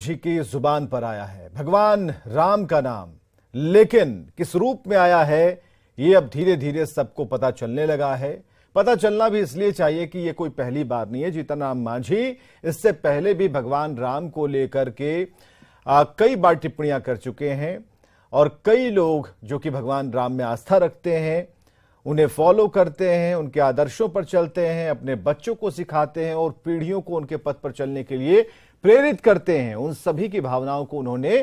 जी की जुबान पर आया है भगवान राम का नाम, लेकिन किस रूप में आया है ये अब धीरे धीरे सबको पता चलने लगा है। पता चलना भी इसलिए चाहिए कि ये कोई पहली बार नहीं है। जीतन राम मांझी इससे पहले भी भगवान राम को लेकर के कई बार टिप्पणियां कर चुके हैं और कई लोग जो कि भगवान राम में आस्था रखते हैं, उन्हें फॉलो करते हैं, उनके आदर्शों पर चलते हैं, अपने बच्चों को सिखाते हैं और पीढ़ियों को उनके पथ पर चलने के लिए प्रेरित करते हैं। उन सभी की भावनाओं को उन्होंने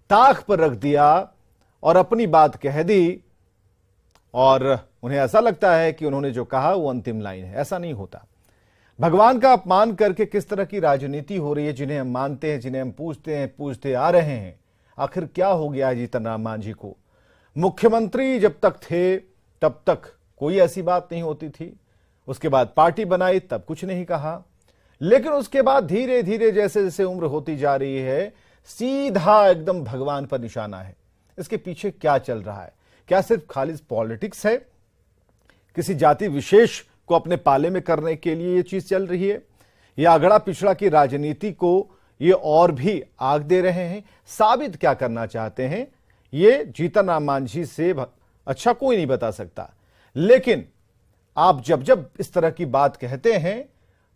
ताक पर रख दिया और अपनी बात कह दी और उन्हें ऐसा लगता है कि उन्होंने जो कहा वो अंतिम लाइन है। ऐसा नहीं होता। भगवान का अपमान करके किस तरह की राजनीति हो रही है, जिन्हें हम मानते हैं, जिन्हें हम पूछते आ रहे हैं। आखिर क्या हो गया जीतन राम मांझी को? मुख्यमंत्री जब तक थे तब तक कोई ऐसी बात नहीं होती थी, उसके बाद पार्टी बनाई तब कुछ नहीं कहा, लेकिन उसके बाद धीरे धीरे जैसे जैसे उम्र होती जा रही है सीधा एकदम भगवान पर निशाना है। इसके पीछे क्या चल रहा है? क्या सिर्फ खाली पॉलिटिक्स है? किसी जाति विशेष को अपने पाले में करने के लिए यह चीज चल रही है, या अगड़ा पिछड़ा की राजनीति को ये और भी आग दे रहे हैं? साबित क्या करना चाहते हैं ये जीतन राम मांझी से अच्छा कोई नहीं बता सकता। लेकिन आप जब जब इस तरह की बात कहते हैं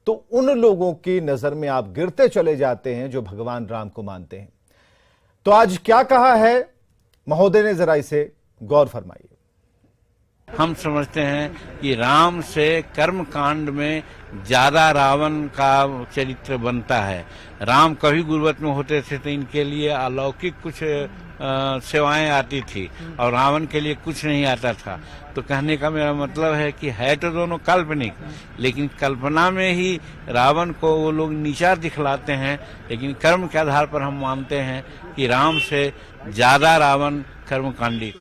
तो उन लोगों की नजर में आप गिरते चले जाते हैं जो भगवान राम को मानते हैं। तो आज क्या कहा है महोदय ने, जरा इसे गौर फरमाइए। हम समझते हैं कि राम से कर्म कांड में ज्यादा रावण का चरित्र बनता है। राम कभी गुर्बत में होते थे तो इनके लिए अलौकिक कुछ सेवाएं आती थी और रावण के लिए कुछ नहीं आता था। तो कहने का मेरा मतलब है कि है तो दोनों काल्पनिक, लेकिन कल्पना में ही रावण को वो लोग नीचा दिखलाते हैं, लेकिन कर्म के आधार पर हम मानते हैं कि राम से ज्यादा रावण कर्मकांडी।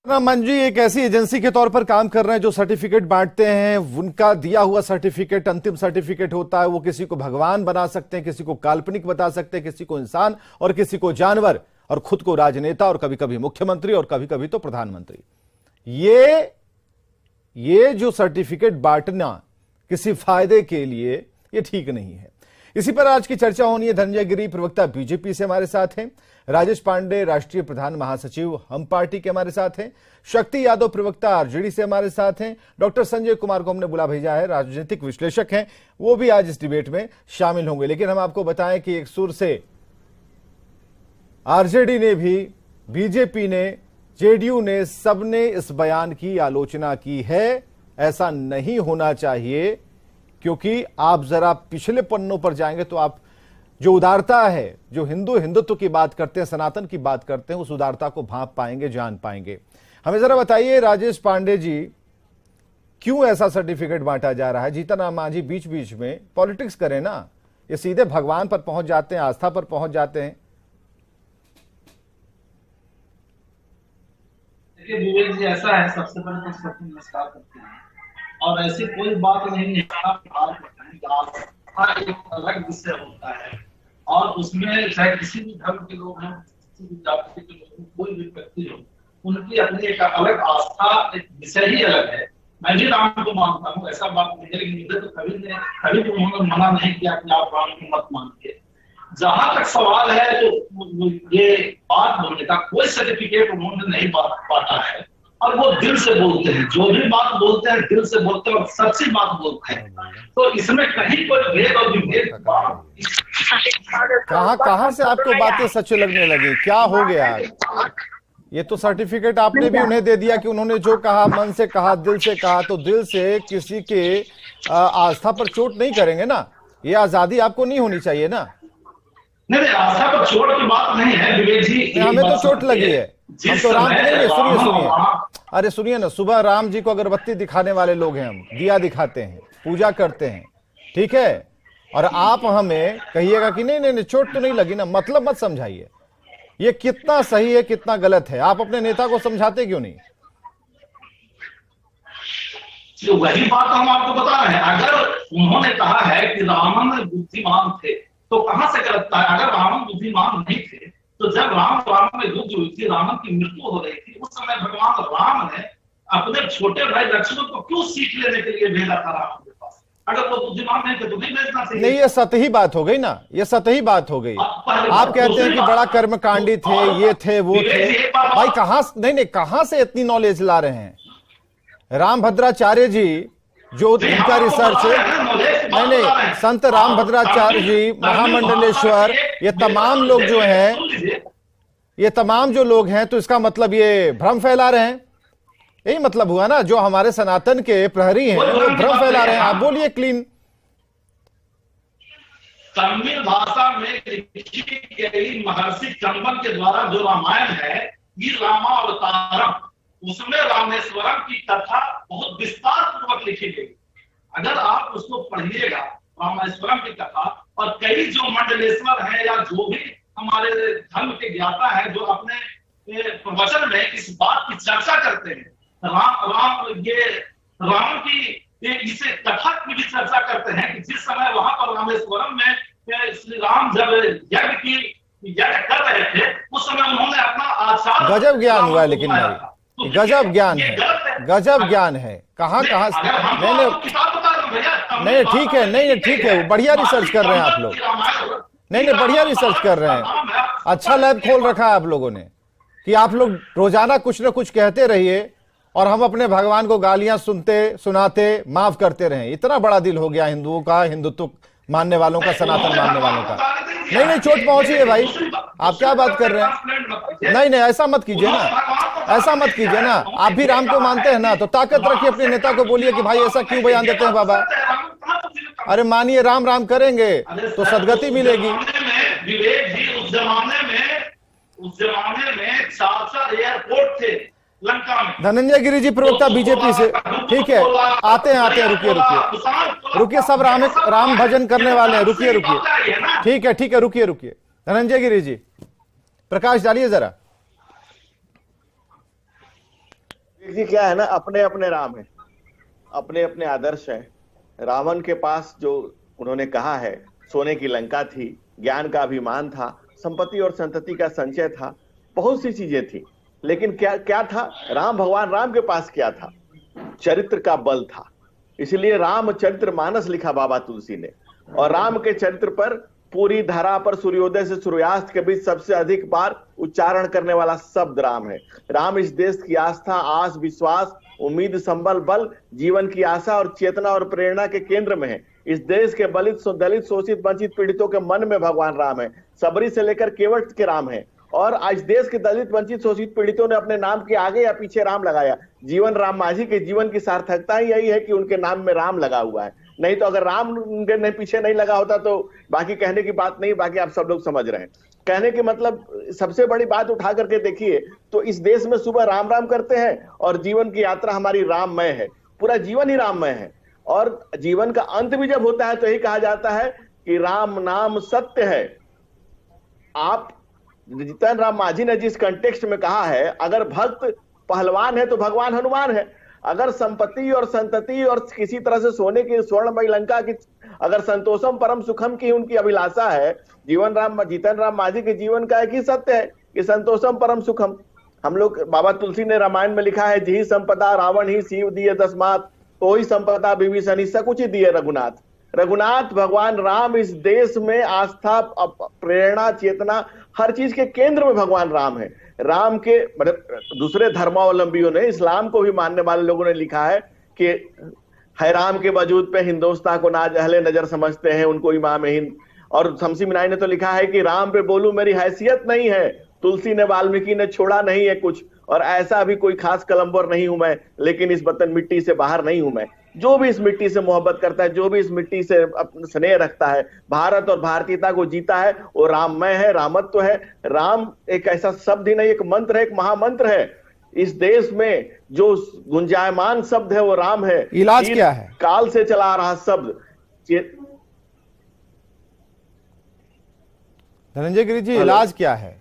राम मांझी एक ऐसी एजेंसी के तौर पर काम कर रहे हैं जो सर्टिफिकेट बांटते हैं। उनका दिया हुआ सर्टिफिकेट अंतिम सर्टिफिकेट होता है। वो किसी को भगवान बना सकते हैं, किसी को काल्पनिक बता सकते हैं, किसी को इंसान और किसी को जानवर, और खुद को राजनेता और कभी कभी मुख्यमंत्री और कभी कभी तो प्रधानमंत्री। ये जो सर्टिफिकेट बांटना किसी फायदे के लिए, ये ठीक नहीं है। इसी पर आज की चर्चा होनी है। धनंजय गिरी प्रवक्ता बीजेपी से हमारे साथ हैं, राजेश पांडे राष्ट्रीय प्रधान महासचिव हम पार्टी के हमारे साथ हैं, शक्ति यादव प्रवक्ता आरजेडी से हमारे साथ हैं, डॉक्टर संजय कुमार को हमने बुला भेजा है, राजनीतिक विश्लेषक हैं, वो भी आज इस डिबेट में शामिल होंगे। लेकिन हम आपको बताएं कि एक सुर से आरजेडी ने भी, बीजेपी ने, जेडीयू ने, सबने इस बयान की आलोचना की है। ऐसा नहीं होना चाहिए, क्योंकि आप जरा पिछले पन्नों पर जाएंगे तो आप जो उदारता है, जो हिंदुत्व की बात करते हैं, सनातन की बात करते हैं, उस उदारता को भांप पाएंगे, जान पाएंगे। हमें जरा बताइए राजेश पांडे जी, क्यों ऐसा सर्टिफिकेट बांटा जा रहा है? जीतन राम मांझी बीच बीच में पॉलिटिक्स करें ना, ये सीधे भगवान पर पहुंच जाते हैं, आस्था पर पहुंच जाते हैं। देखिए विवेक जी, ऐसा है, सबसे पहले तो सबको नमस्कार करते हैं और ऐसी कोई बात नहीं है। एक अलग विषय होता है और उसमें चाहे किसी भी धर्म के लोग हैं, किसी भी जाति के लोग, कोई भी व्यक्ति हो, उनकी अपनी एक अलग आस्था, एक विषय ही अलग है। मैं भी राम को मानता हूँ, ऐसा बात नहीं है, लेकिन मुझे तो कभी तो उन्होंने मना नहीं किया कि आप राम को मत मानिए। जहां तक सवाल है तो ये बात बोलने का, कोई सर्टिफिकेट उन्होंने नहीं बांटा है और वो दिल से बोलते हैं, जो भी बात बोलते हैं दिल से बोलते हैं और सच्ची बात बोलते हैं। तो इसमें कहीं कोई भेद और विभेद कहां से आपको बातें सच लगने लगी? क्या हो गया? ये तो सर्टिफिकेट आपने भी उन्हें दे दिया कि उन्होंने जो कहा, मन से कहा, दिल से कहा, तो दिल से किसी के आस्था पर चोट नहीं करेंगे ना। ये आजादी आपको नहीं होनी चाहिए ना। नहीं, आस्था पर चोट की बात नहीं है विवेक जी। हमें तो चोट लगी है, हम तो राम की नहीं। सुनिए, अरे सुनिए ना, सुबह राम जी को अगरबत्ती दिखाने वाले लोग हैं, हम दिया दिखाते हैं, पूजा करते हैं, ठीक है? और आप हमें कहिएगा कि नहीं नहीं नहीं चोट तो नहीं लगी ना। मतलब मत समझाइए। ये कितना सही है, कितना गलत है, आप अपने नेता को समझाते क्यों नहीं? तो वही बात हम आपको बता रहे हैं। अगर उन्होंने कहा है कि रावण बुद्धिमान थे, तो कहां से गलत था? अगर रावण बुद्धिमान नहीं थे तो जब रावण में युद्ध हुई थी, रावण की मृत्यु हो रही थी, उस समय भगवान राम ने अपने छोटे भाई लक्ष्मण को क्यों सीख लेने के लिए भेजा था रावण के पास? अगर वो बुद्धिमान नहीं थे तो नहीं भेजना चाहिए। नहीं, ये सतही बात हो गई ना, ये सतही बात हो गई। आप कहते हैं कि बड़ा कर्मकांडी थे, ये थे, वो थे। भाई कहां, नहीं, कहां से इतनी नॉलेज ला रहे हैं? रामभद्राचार्य जी जो इनका रिसर्च, नहीं, संत रामभद्राचार्य जी, महामंडलेश्वर, ये तमाम लोग जो हैं, ये तमाम जो लोग हैं, तो इसका मतलब ये भ्रम फैला रहे हैं। यही मतलब हुआ ना, जो हमारे सनातन के प्रहरी हैं वो भ्रम फैला रहे हैं। आप बोलिए क्लीन। तमिल भाषा में लिखी गई महर्षि कंबन के द्वारा जो रामायण है, ये रामावतारम, उसमें रामेश्वरम की कथा बहुत विस्तार पूर्वक लिखी गई। अगर आप उसको पढ़िएगा रामेश्वरम की कथा, और कई जो मंडलेश्वर हैं या जो भी हमारे धर्म के ज्ञाता हैं जो अपने प्रवचन में इस बात की चर्चा करते हैं, राम की इसे कथा की भी चर्चा करते हैं कि जिस समय वहां पर रामेश्वरम में श्री राम जब यज्ञ कर रहे थे, उस समय उन्होंने अपना आचार, गजब ज्ञान हुआ है। लेकिन भाई गजब ज्ञान है, गजब ज्ञान है। कहाँ नहीं, ठीक है, नहीं, ठीक है, बढ़िया रिसर्च कर रहे हैं आप लोग। नहीं, बढ़िया रिसर्च कर रहे हैं। अच्छा लैब खोल रखा है आप लोगों ने कि आप लोग रोजाना कुछ ना कुछ कहते रहिए और हम अपने भगवान को गालियां सुनते सुनाते माफ करते रहें। इतना बड़ा दिल हो गया हिंदुओं का, हिंदुत्व मानने वालों का, सनातन मानने वालों का। नहीं, चोट पहुंची है भाई, आप क्या बात कर रहे हैं? नहीं, ऐसा मत कीजिए ना, ऐसा मत कीजिए ना। आप भी राम को मानते हैं ना, तो ताकत रखिए, अपने नेता को बोलिए कि भाई ऐसा क्यों बयान देते हैं बाबा। अरे मानिए, राम राम करेंगे तो सदगति मिलेगी। विवेक जी, उस जमाने में 4 एयरपोर्ट थे लंका में। धनंजय गिरी जी, प्रवक्ता बीजेपी से, ठीक है, आते हैं, रुकिए, सब राम भजन करने वाले हैं, रुकिए, ठीक है, रुकिए। धनंजय गिरी जी, प्रकाश डालिए जरा। जी, क्या है ना, अपने अपने राम है, अपने अपने आदर्श है। रावण के पास जो उन्होंने कहा है, सोने की लंका थी, ज्ञान का अभिमान था, संपत्ति और संतति का संचय था, बहुत सी चीजें थी। लेकिन क्या था? राम, भगवान राम के पास क्या था? चरित्र का बल था। इसलिए रामचरित्र मानस लिखा बाबा तुलसी ने, और राम के चरित्र पर पूरी धरा पर सूर्योदय से सूर्यास्त के बीच सबसे अधिक बार उच्चारण करने वाला शब्द राम है। राम इस देश की आस्था, आस, विश्वास, उम्मीद, संबल, बल, जीवन की आशा और चेतना और प्रेरणा के केंद्र में है। इस देश के दलित, शोषित, वंचित, पीड़ितों के मन में भगवान राम है। सबरी से लेकर केवट के राम है। और आज देश के दलित, वंचित, शोषित, पीड़ितों ने अपने नाम के आगे या पीछे राम लगाया। जीवन राम मांझी के जीवन की सार्थकता ही यही है कि उनके नाम में राम लगा हुआ है। नहीं तो अगर राम उनके पीछे नहीं लगा होता तो बाकी कहने की बात नहीं, बाकी आप सब लोग समझ रहे हैं। कहने के मतलब, सबसे बड़ी बात उठा करके देखिए तो इस देश में सुबह राम राम करते हैं और जीवन की यात्रा हमारी राममय है, पूरा जीवन ही राममय है। और जीवन का अंत भी जब होता है तो यही कहा जाता है कि राम नाम सत्य है। आप जीतन राम मांझी ने जिस कंटेक्स्ट में कहा है, अगर भक्त पहलवान है तो भगवान हनुमान है। अगर संपत्ति और संतति और किसी तरह से सोने की स्वर्णमयी लंका की, अगर संतोषम परम सुखम की उनकी अभिलाषा है, जीतन राम मांझी के जीवन का एक ही सत्य है कि संतोषम परम सुखम। हम लोग, बाबा तुलसी ने रामायण में लिखा है, जी संपदा रावण ही शिव दिए दसमात, तो ही संपदा विभीषण ही सकुच दिए रघुनाथ। रघुनाथ भगवान राम इस देश में आस्था, प्रेरणा, चेतना, हर चीज के केंद्र में भगवान राम है। राम के दूसरे धर्मावलंबियों ने, इस्लाम को भी मानने वाले लोगों ने लिखा है कि है राम के वजूद पे हिंदुस्तान को नाज अहले नजर समझते हैं, उनको इमाम हिंद। और शमसी मिनाई ने तो लिखा है कि राम पे बोलूं मेरी हैसियत नहीं है, तुलसी ने वाल्मीकि ने छोड़ा नहीं है कुछ, और ऐसा भी कोई खास कलम्बर नहीं हूं मैं, लेकिन इस वतन मिट्टी से बाहर नहीं हूं मैं। जो भी इस मिट्टी से मोहब्बत करता है, जो भी इस मिट्टी से स्नेह रखता है, भारत और भारतीयता को जीता है, वो राममय है, रामत्व है। राम एक ऐसा शब्द ही नहीं, एक मंत्र है, एक महामंत्र है। इस देश में जो गुंजायमान शब्द है वो राम है। इलाज क्या है? काल से चला आ रहा शब्द। धनंजय गिरी जी, इलाज क्या है?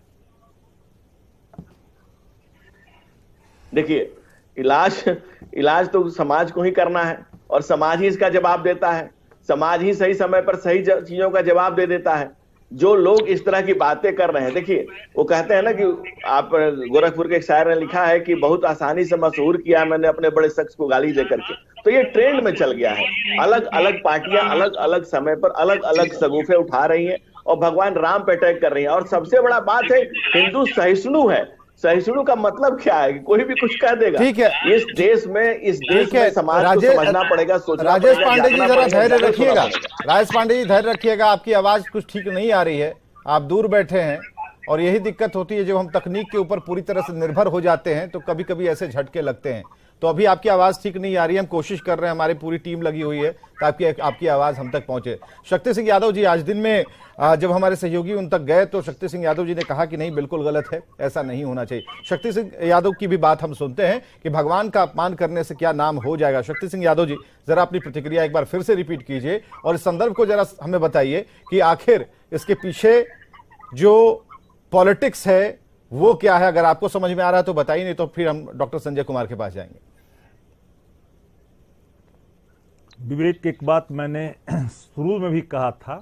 देखिए, इलाज तो समाज को ही करना है, और समाज ही इसका जवाब देता है। समाज ही सही समय पर सही चीजों का जवाब दे देता है। जो लोग इस तरह की बातें कर रहे हैं, देखिए वो कहते हैं ना कि आप गोरखपुर के एक शायर ने लिखा है कि बहुत आसानी से मशहूर किया मैंने अपने बड़े शख्स को गाली दे करके। तो ये ट्रेंड में चल गया है, अलग अलग पार्टियां अलग अलग समय पर अलग अलग शगुफे उठा रही हैं और भगवान राम पे अटैक कर रही हैं। और सबसे बड़ा बात है, हिंदू सहिष्णु है। सहिष्णु का मतलब क्या है कि कोई भी कुछ कह देगा। ठीक है, इस देश में समाज को समझना पड़ेगा, सोचना राजेश पड़ेगा, पांडे जी जानना जरा पड़ेगा, धैर्य जागरूक होना रखिएगा। पड़ेगा। राजेश पांडे जी धैर्य रखिएगा, आपकी आवाज कुछ ठीक नहीं आ रही है, आप दूर बैठे हैं और यही दिक्कत होती है जब हम तकनीक के ऊपर पूरी तरह से निर्भर हो जाते हैं तो कभी कभी ऐसे झटके लगते हैं। तो अभी आपकी आवाज ठीक नहीं आ रही है, हम कोशिश कर रहे हैं, हमारी पूरी टीम लगी हुई है ताकि आपकी आवाज हम तक पहुंचे। शक्ति सिंह यादव जी, आज दिन में जब हमारे सहयोगी उन तक गए तो शक्ति सिंह यादव जी ने कहा कि नहीं, बिल्कुल गलत है, ऐसा नहीं होना चाहिए। शक्ति सिंह यादव की भी बात हम सुनते हैं कि भगवान का अपमान करने से क्या नाम हो जाएगा। शक्ति सिंह यादव जी, जरा अपनी प्रतिक्रिया एक बार फिर से रिपीट कीजिए और इस संदर्भ को जरा हमें बताइए कि आखिर इसके पीछे जो पॉलिटिक्स है वो क्या है। अगर आपको समझ में आ रहा है तो बताइए, नहीं तो फिर हम डॉक्टर संजय कुमार के पास जाएंगे। विवेक, एक बात मैंने शुरू में भी कहा था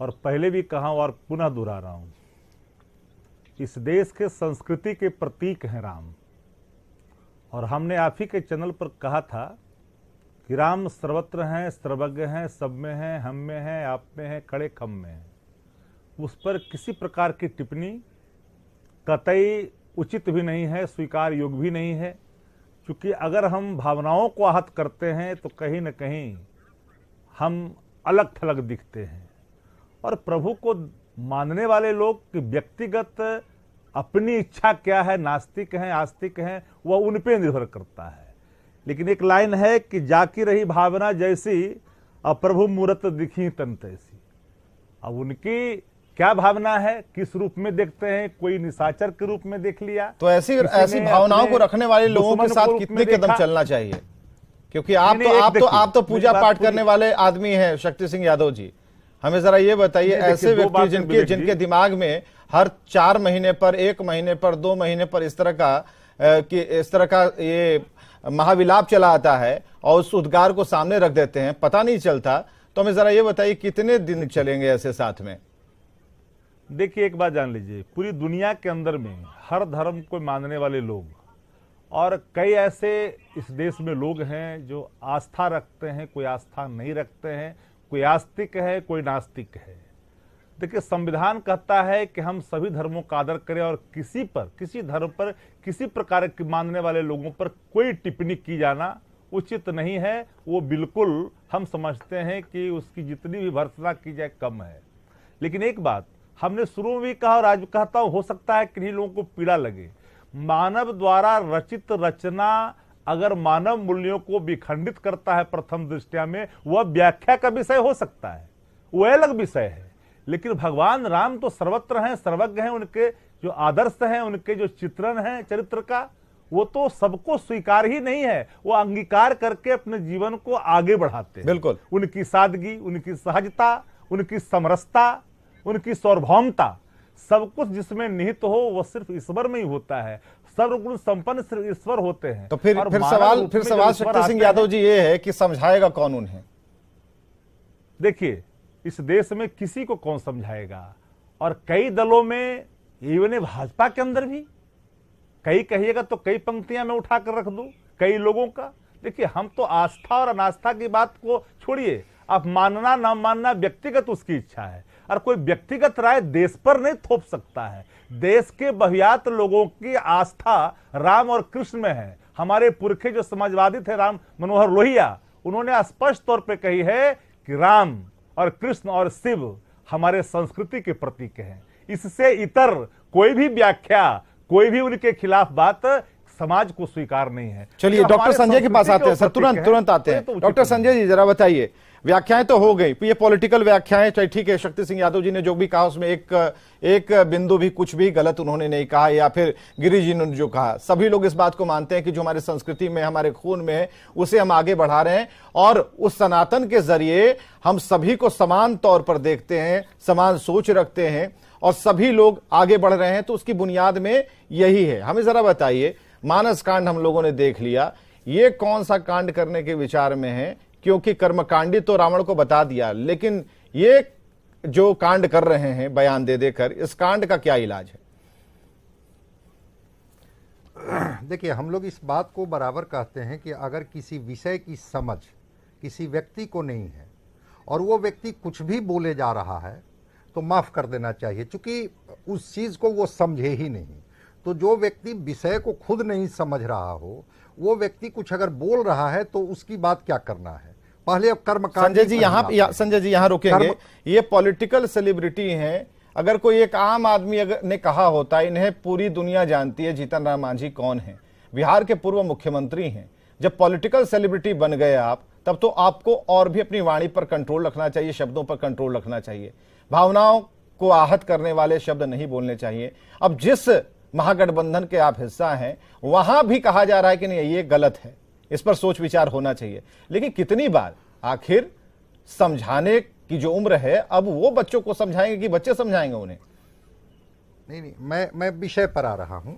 और पहले भी कहा और पुनः दोहरा रहा हूं, इस देश के संस्कृति के प्रतीक हैं राम। और हमने आप ही के चैनल पर कहा था कि राम सर्वत्र हैं, सर्वज्ञ हैं, सब में हैं, हम में हैं, आप में हैं, खड़े खम में हैं। उस पर किसी प्रकार की टिप्पणी कतई उचित भी नहीं है, स्वीकार योग्य भी नहीं है, क्योंकि अगर हम भावनाओं को आहत करते हैं तो कहीं न कहीं हम अलग थलग दिखते हैं। और प्रभु को मानने वाले लोग कि व्यक्तिगत अपनी इच्छा क्या है, नास्तिक हैं, आस्तिक हैं, वह उन पे निर्भर करता है। लेकिन एक लाइन है कि जाकी रही भावना जैसी, अप्रभु मूरत दिखी तन तैसी। अब उनकी क्या भावना है, किस रूप में देखते हैं, कोई निशाचर के रूप में देख लिया, तो ऐसी भावनाओं को रखने वाले लोगों के साथ कितने कदम चलना चाहिए, क्योंकि आप तो पूजा पाठ करने वाले आदमी हैं। शक्ति सिंह यादव जी, हमें जरा ये बताइए, ऐसे व्यक्ति जिनके दिमाग में हर 4 महीने पर, 1 महीने पर, 2 महीने पर इस तरह का ये महाविलाप चला आता है और उस उद्गार को सामने रख देते हैं, पता नहीं चलता, तो हमें जरा ये बताइए कितने दिन चलेंगे ऐसे साथ में। देखिए, एक बात जान लीजिए, पूरी दुनिया के अंदर में हर धर्म को मानने वाले लोग और कई ऐसे इस देश में लोग हैं जो आस्था रखते हैं, कोई आस्था नहीं रखते हैं, कोई आस्तिक है, कोई नास्तिक है। देखिए, संविधान कहता है कि हम सभी धर्मों का आदर करें और किसी धर्म पर, किसी प्रकार के मानने वाले लोगों पर कोई टिप्पणी की जाना उचित नहीं है। वो बिल्कुल हम समझते हैं कि उसकी जितनी भी भर्त्सना की जाए कम है। लेकिन एक बात हमने शुरू में भी कहा और आज कहता हूं, हो सकता है किन्हीं लोगों को पीड़ा लगे, मानव द्वारा रचित रचना अगर मानव मूल्यों को विखंडित करता है प्रथम दृष्टया में, वह व्याख्या का विषय हो सकता है, वह अलग विषय है। लेकिन भगवान राम तो सर्वत्र हैं, सर्वज्ञ हैं, उनके जो आदर्श हैं, उनके जो चित्रण हैं चरित्र का, वो तो सबको स्वीकार ही नहीं है, वो अंगीकार करके अपने जीवन को आगे बढ़ाते हैं। बिल्कुल, उनकी सादगी, उनकी सहजता, उनकी समरसता, उनकी सार्वभौमता, सब कुछ जिसमें निहित हो वो सिर्फ ईश्वर में ही होता है। सर्वगुण संपन्न सिर्फ ईश्वर होते हैं। तो फिर सवाल शक्ति सिंह यादव जी ये है कि समझाएगा कौन उन्हें? देखिए, इस देश में किसी को कौन समझाएगा, और कई दलों में, इवन भाजपा के अंदर भी कई कहिएगा तो कई पंक्तियां मैं उठाकर रख दूं कई लोगों का। देखिए, हम तो आस्था और अनास्था की बात को छोड़िए, आप मानना ना मानना व्यक्तिगत उसकी इच्छा है, और कोई व्यक्तिगत राय देश पर नहीं थोप सकता है। देश के बहुयात लोगों की आस्था राम और कृष्ण में है। हमारे पुरखे जो समाजवादी थे, राम मनोहर लोहिया, उन्होंने स्पष्ट तौर पे कही है कि राम और कृष्ण और शिव हमारे संस्कृति के प्रतीक हैं। इससे इतर कोई भी व्याख्या, कोई भी उनके खिलाफ बात समाज को स्वीकार नहीं है। चलिए डॉक्टर संजय के पास आते हैं सर, तुरंत आते हैं। डॉक्टर संजय जी, जरा बताइए, व्याख्याएं तो हो गई, ये पॉलिटिकल व्याख्याएं, चाहे ठीक है, शक्ति सिंह यादव जी ने जो भी कहा उसमें एक बिंदु भी कुछ भी गलत उन्होंने नहीं कहा, या फिर गिरीश जी ने जो कहा, सभी लोग इस बात को मानते हैं कि जो हमारे संस्कृति में, हमारे खून में है, उसे हम आगे बढ़ा रहे हैं और उस सनातन के जरिए हम सभी को समान तौर पर देखते हैं, समान सोच रखते हैं और सभी लोग आगे बढ़ रहे हैं। तो उसकी बुनियाद में यही है। हमें जरा बताइए, मानस कांड हम लोगों ने देख लिया, ये कौन सा कांड करने के विचार में है? क्योंकि कर्मकांडी तो रावण को बता दिया, लेकिन ये जो कांड कर रहे हैं बयान दे देकर, इस कांड का क्या इलाज है? देखिए, हम लोग इस बात को बराबर कहते हैं कि अगर किसी विषय की समझ किसी व्यक्ति को नहीं है और वो व्यक्ति कुछ भी बोले जा रहा है तो माफ़ कर देना चाहिए, क्योंकि उस चीज़ को वो समझे ही नहीं। तो जो व्यक्ति विषय को खुद नहीं समझ रहा हो, वो व्यक्ति कुछ अगर बोल रहा है तो उसकी बात क्या करना है। पहले अब कर्म संजय जी यहाँ रोकेंगे। ये पॉलिटिकल सेलिब्रिटी हैं। अगर कोई एक आम आदमी ने कहा होता, इन्हें पूरी दुनिया जानती है जीतन राम मांझी कौन है, बिहार के पूर्व मुख्यमंत्री हैं। जब पॉलिटिकल सेलिब्रिटी बन गए आप, तब तो आपको और भी अपनी वाणी पर कंट्रोल रखना चाहिए, शब्दों पर कंट्रोल रखना चाहिए, भावनाओं को आहत करने वाले शब्द नहीं बोलने चाहिए। अब जिस महागठबंधन के आप हिस्सा हैं, वहां भी कहा जा रहा है कि नहीं ये गलत है, इस पर सोच विचार होना चाहिए। लेकिन कितनी बार आखिर समझाने की जो उम्र है, अब वो बच्चों को समझाएंगे कि बच्चे समझाएंगे उन्हें? नहीं, मैं विषय पर आ रहा हूं।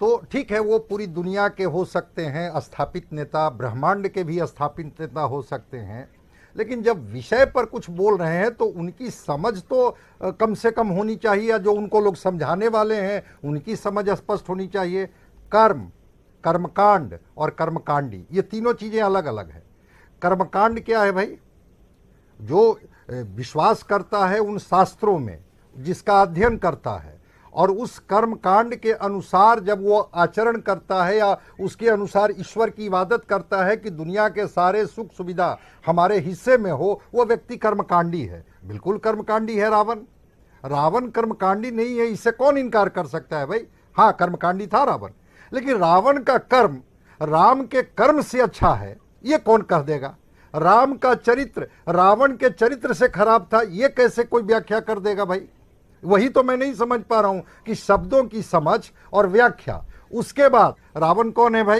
तो ठीक है, वो पूरी दुनिया के हो सकते हैं स्थापित नेता, ब्रह्मांड के भी स्थापित नेता हो सकते हैं, लेकिन जब विषय पर कुछ बोल रहे हैं तो उनकी समझ तो कम से कम होनी चाहिए, या जो उनको लोग समझाने वाले हैं उनकी समझ स्पष्ट होनी चाहिए। कर्म, कर्मकांड और कर्मकांडी, ये तीनों चीज़ें अलग अलग है। कर्मकांड क्या है भाई? जो विश्वास करता है उन शास्त्रों में, जिसका अध्ययन करता है और उस कर्म कांड के अनुसार जब वो आचरण करता है या उसके अनुसार ईश्वर की इबादत करता है कि दुनिया के सारे सुख सुविधा हमारे हिस्से में हो, वो व्यक्ति कर्मकांडी है। बिल्कुल कर्मकांडी है रावण। रावण कर्मकांडी नहीं है, इससे कौन इनकार कर सकता है भाई? हाँ, कर्मकांडी था रावण, लेकिन रावण का कर्म राम के कर्म से अच्छा है, ये कौन कह देगा? राम का चरित्र रावण के चरित्र से खराब था, ये कैसे कोई व्याख्या कर देगा भाई? वही तो मैं नहीं समझ पा रहा हूं कि शब्दों की समझ और व्याख्या। उसके बाद रावण कौन है भाई?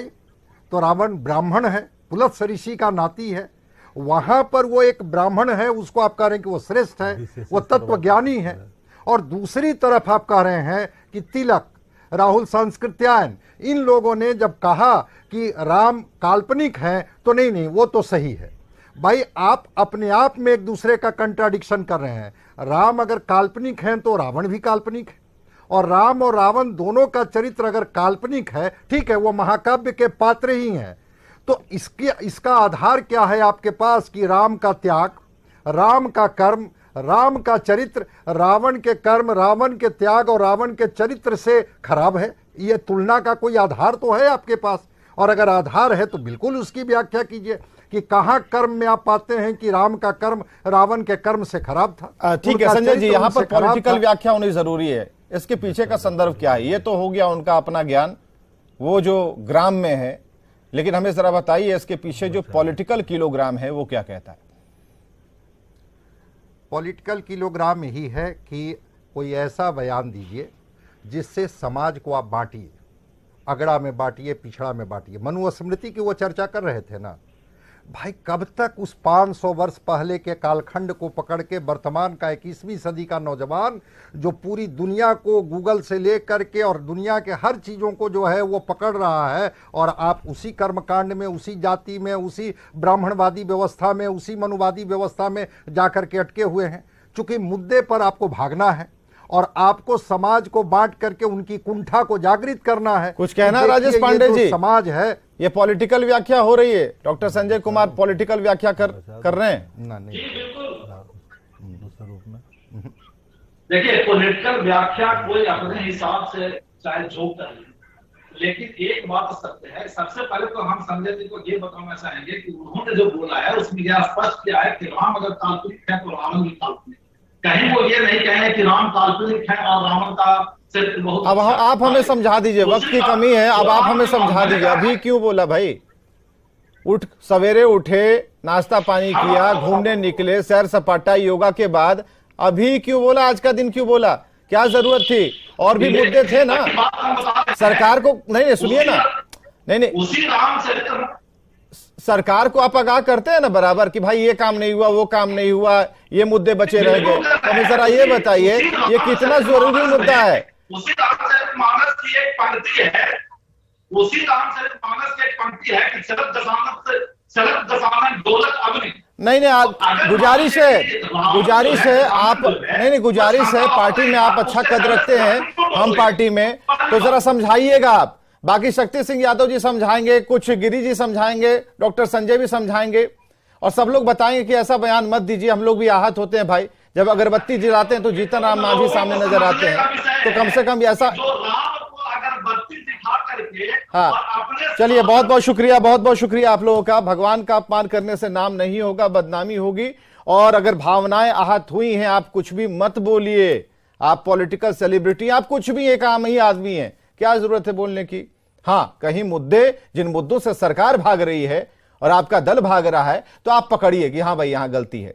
तो रावण ब्राह्मण है, पुलत्स्य ऋषि का नाती है। वहां पर वो एक ब्राह्मण है, उसको आप कह रहे हैं कि वो श्रेष्ठ है, वो तत्वज्ञानी है। और दूसरी तरफ आप कह रहे हैं कि तिलक, राहुल सांस्कृत्यायन, इन लोगों ने जब कहा कि राम काल्पनिक है तो नहीं, वो तो सही है भाई। आप अपने आप में एक दूसरे का कंट्राडिक्शन कर रहे हैं। राम अगर काल्पनिक हैं तो रावण भी काल्पनिक है, और राम और रावण दोनों का चरित्र अगर काल्पनिक है, ठीक है, वो महाकाव्य के पात्र ही हैं। तो इसका आधार क्या है आपके पास कि राम का त्याग, राम का कर्म, राम का चरित्र रावण के कर्म, रावण के त्याग और रावण के चरित्र से खराब है? ये तुलना का कोई आधार तो है आपके पास? और अगर आधार है तो बिल्कुल उसकी व्याख्या कीजिए कि कहाँ कर्म में आप पाते हैं कि राम का कर्म रावण के कर्म से खराब था। ठीक है संजय जी, यहाँ पर पॉलिटिकल व्याख्या होनी जरूरी है। इसके पीछे का संदर्भ क्या है? ये तो हो गया उनका अपना ज्ञान, वो जो ग्राम में है, लेकिन हमें जरा बताइए इसके पीछे जो पॉलिटिकल किलोग्राम है वो क्या कहता है? पॉलिटिकल किलोग्राम यही है कि कोई ऐसा बयान दीजिए जिससे समाज को आप बांटिए, अगड़ा में बांटिए, पिछड़ा में बांटिए। मनुस्मृति की वो चर्चा कर रहे थे ना भाई, कब तक उस 500 वर्ष पहले के कालखंड को पकड़ के वर्तमान का 21वीं सदी का नौजवान जो पूरी दुनिया को गूगल से लेकर के और दुनिया के हर चीज़ों को जो है वो पकड़ रहा है, और आप उसी कर्मकांड में, उसी जाति में, उसी ब्राह्मणवादी व्यवस्था में, उसी मनुवादी व्यवस्था में जाकर के अटके हुए हैं। चूंकि मुद्दे पर आपको भागना है और आपको समाज को बांट करके उनकी कुंठा को जागृत करना है। कुछ कहना राजेश पांडे जी? समाज है, ये पॉलिटिकल व्याख्या हो रही है। डॉक्टर संजय कुमार पॉलिटिकल व्याख्या कर रहे हैं ना? नहीं, देखिए, पॉलिटिकल व्याख्या कोई अपने हिसाब से चाहे जो करे, लेकिन एक बात सत्य है। सबसे पहले तो हम संजय जी को ये बताना चाहेंगे कि उन्होंने जो बोला है उसमें यह स्पष्ट किया है कि राम अगर काल्पनिक है तो रावण भी काल्पनिक। कहीं वो ये नहीं कहे कि राम काल्पनिक है और रावण का सिर्फ बहुत। अब आप हमें समझा दीजिए, वक्त की कमी है, अब आप हमें समझा दीजिए अभी क्यों बोला भाई? सवेरे उठे, नाश्ता पानी किया, घूमने निकले, सैर सपाटा, योगा के बाद अभी क्यों बोला? आज का दिन क्यों बोला? क्या जरूरत थी? और भी मुद्दे थे ना सरकार को। नहीं, सुनिए ना, नहीं, उसी राम चरित्र सरकार को आप आगाह करते हैं ना बराबर कि भाई ये काम नहीं हुआ, वो काम नहीं हुआ, ये मुद्दे बचे रह गए। तो हमें जरा ये बताइए ये कितना जरूरी मुद्दा है? उसी रामचरितमानस की एक पंक्ति है, उसी रामचरितमानस की एक पंक्ति है कि चलत दशानन डोलत अग्नि, नहीं, गुजारिश है आप, नहीं, गुजारिश है, पार्टी में आप अच्छा कद रखते हैं, हम पार्टी में, तो जरा समझाइएगा आप। बाकी शक्ति सिंह यादव जी समझाएंगे, कुछ गिरी जी समझाएंगे, डॉक्टर संजय भी समझाएंगे, और सब लोग बताएंगे कि ऐसा बयान मत दीजिए। हम लोग भी आहत होते हैं भाई, जब अगरबत्ती जलाते हैं तो जीतन राम मांझी सामने नजर आते हैं, तो कम से कम ऐसा। हाँ, चलिए, बहुत बहुत शुक्रिया, बहुत बहुत शुक्रिया आप लोगों का। भगवान का अपमान करने से नाम नहीं होगा, बदनामी होगी। और अगर भावनाएं आहत हुई हैं, आप कुछ भी मत बोलिए। आप पॉलिटिकल सेलिब्रिटी, आप कुछ भी एक आम ही आदमी हैं, क्या जरूरत है बोलने की। हाँ, कहीं मुद्दे, जिन मुद्दों से सरकार भाग रही है और आपका दल भाग रहा है, तो आप पकड़िए कि हाँ भाई यहां गलती है।